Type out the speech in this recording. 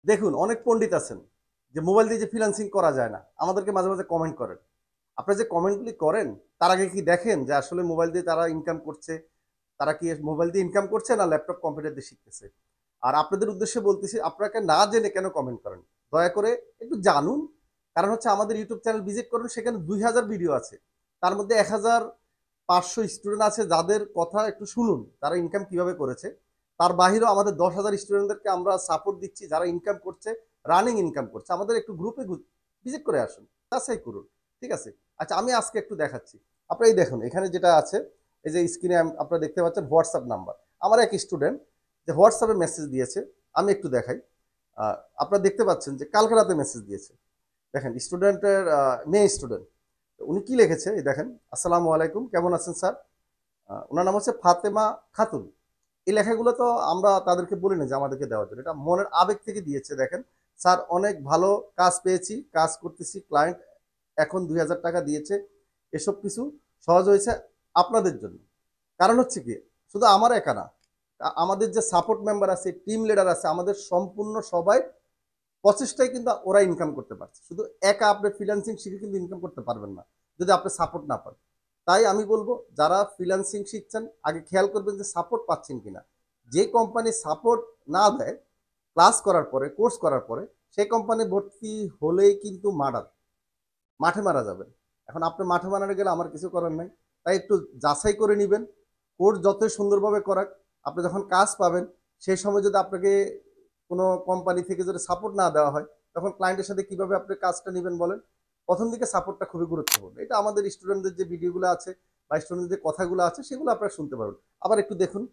দেখুন, অনেক পণ্ডিত আছেন যে মোবাইল দিয়ে যে ফ্রিল্যান্সিং করা যায় না, আমাদেরকে মাঝে মাঝে কমেন্ট করেন। আপনারা যে কমেন্টগুলি করেন, তার আগে কি দেখেন যে আসলে মোবাইল দিয়ে তারা ইনকাম করছে? তারা কি মোবাইল দিয়ে ইনকাম করছে না ল্যাপটপ কম্পিউটার দিয়ে শিখতেছে? আর আপনাদের উদ্দেশ্যে বলতেছি, আপনাকে না জেনে কেন কমেন্ট করেন? দয়া করে একটু জানুন। কারণ হচ্ছে আমাদের ইউটিউব চ্যানেল ভিজিট করুন, সেখানে 2000 ভিডিও আছে। তার মধ্যে 1500 স্টুডেন্ট আছে যাদের কথা একটু শুনুন, তারা ইনকাম কিভাবে করেছে। তার বাহিরেও আমাদের 10,000 স্টুডেন্টদেরকে আমরা সাপোর্ট দিচ্ছি যারা ইনকাম করছে, রানিং ইনকাম করছে। আমাদের একটু গ্রুপে ভিজিট করে আসুন, যাচাই করুন। ঠিক আছে? আচ্ছা, আমি আজকে একটু দেখাচ্ছি। আপনারা এই দেখুন, এখানে যেটা আছে, এই যে স্ক্রিনে আপনারা দেখতে পাচ্ছেন হোয়াটসঅ্যাপ নাম্বার। আমার এক স্টুডেন্ট যে হোয়াটসঅ্যাপে মেসেজ দিয়েছে, আমি একটু দেখাই। আপনারা দেখতে পাচ্ছেন যে কালকে রাতে মেসেজ দিয়েছে। দেখেন স্টুডেন্টের, মেয়ে স্টুডেন্ট, উনি কি লিখেছে এই দেখেন। আসসালামু আলাইকুম, কেমন আছেন স্যার? ওনার নাম হচ্ছে ফাতেমা খাতুন। এই লেখাগুলো তো আমরা তাদেরকে বলি না যে আমাদেরকে দেওয়ার জন্য, এটা মনের আবেগ থেকে দিয়েছে। দেখেন, স্যার অনেক ভালো কাজ পেয়েছি, কাজ করতেছি, ক্লায়েন্ট এখন 2000 টাকা দিয়েছে। এসব কিছু সহজ হয়েছে আপনাদের জন্য। কারণ হচ্ছে কি, শুধু আমার একা না, আমাদের যে সাপোর্ট মেম্বার আছে, টিম লিডার আছে, আমাদের সম্পূর্ণ সবাই প্রচেষ্টায় কিন্তু ওরা ইনকাম করতে পারছে। শুধু একা আপনি ফ্রিল্যান্সিং শিখে কিন্তু ইনকাম করতে পারবেন না যদি আপনি সাপোর্ট না পান। তাই আমি বলবো, যারা ফ্রিল্যান্সিং শিখছেন আগে খেয়াল করবেন যে সাপোর্ট পাচ্ছেন কিনা। যে কোম্পানি সাপোর্ট না দেয়, ক্লাস করার পরে, কোর্স করার পরে, সেই কোম্পানি ভর্তি হলেই কিন্তু মাঠে মারা যাবেন। এখন আপনি মাঠে মারা গেলে আমার কিছু করার নাই। তাই একটু যাচাই করে নেবেন। কোর্স যতই সুন্দরভাবে করাক, আপনি যখন কাজ পাবেন, সেই সময় যদি আপনাকে কোনো কোম্পানি থেকে যদি সাপোর্ট না দেওয়া হয়, তখন ক্লায়েন্টের সাথে কিভাবে আপনি কাজটা নেবেন বলেন? প্রথম দিকে সাপোর্টটা খুবই গুরুত্বপূর্ণ। এটা আমাদের স্টুডেন্টদের যে ভিডিওগুলো আছে বা স্টুডেন্টদের যে কথাগুলো আছে, সেগুলো আপনারা শুনতে পারবেন। আবার একটু দেখুন।